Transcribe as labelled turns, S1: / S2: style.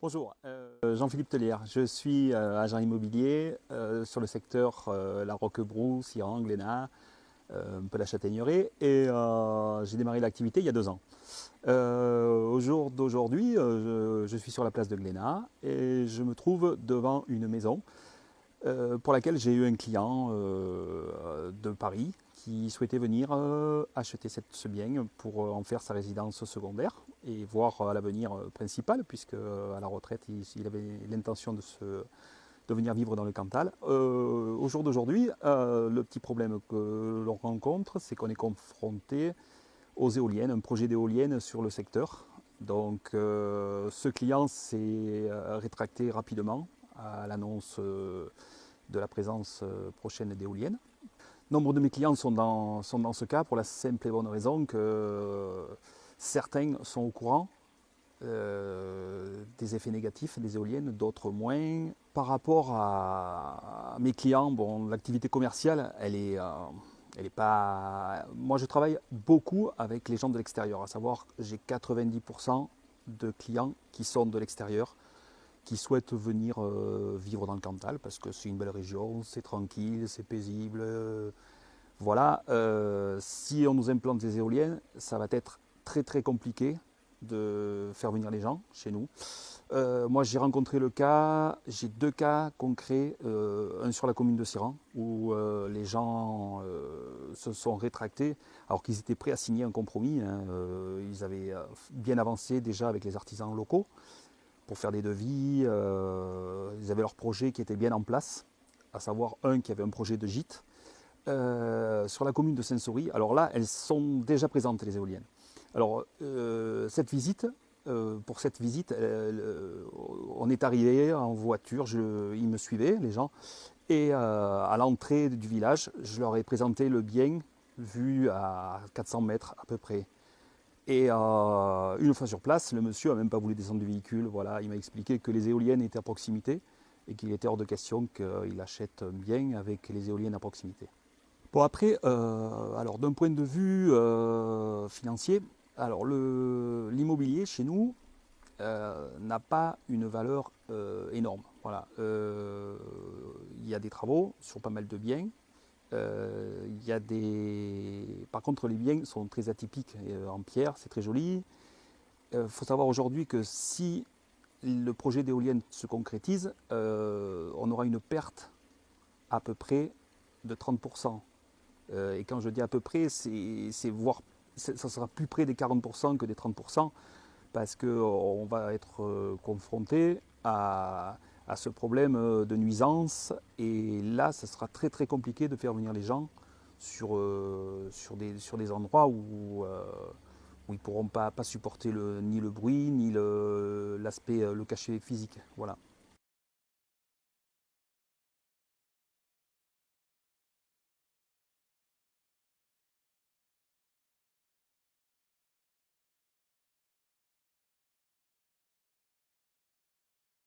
S1: Bonjour, Jean-Philippe Tellière. Je suis agent immobilier sur le secteur La Roquebrou, Siran, Glénat, un peu la Châtaigneraie et j'ai démarré l'activité il y a 2 ans. Au jour d'aujourd'hui, je suis sur la place de Glénat et je me trouve devant une maison pour laquelle j'ai eu un client de Paris qui souhaitait venir acheter ce bien pour en faire sa résidence secondaire et voir à l'avenir principal, puisque à la retraite, il avait l'intention de venir vivre dans le Cantal. Au jour d'aujourd'hui, le petit problème que l'on rencontre, c'est qu'on est confronté aux éoliennes, un projet d'éoliennes sur le secteur. Donc ce client s'est rétracté rapidement à l'annonce de la présence prochaine d'éoliennes. Nombre de mes clients sont dans ce cas pour la simple et bonne raison que certains sont au courant des effets négatifs des éoliennes, d'autres moins. Par rapport à mes clients, bon, l'activité commerciale, elle est pas. Moi, je travaille beaucoup avec les gens de l'extérieur, à savoir j'ai 90% de clients qui sont de l'extérieur, qui souhaitent venir vivre dans le Cantal parce que c'est une belle région, c'est tranquille, c'est paisible. Voilà, si on nous implante des éoliennes, ça va être très très compliqué de faire venir les gens chez nous. Moi j'ai rencontré j'ai 2 cas concrets, un sur la commune de Siran où les gens se sont rétractés alors qu'ils étaient prêts à signer un compromis, hein. Ils avaient bien avancé déjà avec les artisans locaux pour faire des devis. Ils avaient leur projet qui était bien en place, à savoir un qui avait un projet de gîte. Sur la commune de Saint-Saury, alors là, elles sont déjà présentes, les éoliennes. Alors, pour cette visite, on est arrivé en voiture, ils me suivaient, les gens, et à l'entrée du village, je leur ai présenté le bien vu à 400 mètres à peu près. Et une fois sur place, le monsieur n'a même pas voulu descendre du véhicule. Voilà, il m'a expliqué que les éoliennes étaient à proximité et qu'il était hors de question qu'il achète un bien avec les éoliennes à proximité. Bon après, alors d'un point de vue financier, alors l'immobilier chez nous n'a pas une valeur énorme. Voilà, il y a des travaux sur pas mal de biens. Par contre, les biens sont très atypiques en pierre, c'est très joli. Il faut savoir aujourd'hui que si le projet d'éolienne se concrétise, on aura une perte à peu près de 30%. Et quand je dis à peu près, ça sera plus près des 40% que des 30%, parce qu'on va être confronté à ce problème de nuisance. Et là, ça sera très très compliqué de faire venir les gens sur des endroits où ils ne pourront pas supporter ni le bruit, ni le cachet physique. Voilà.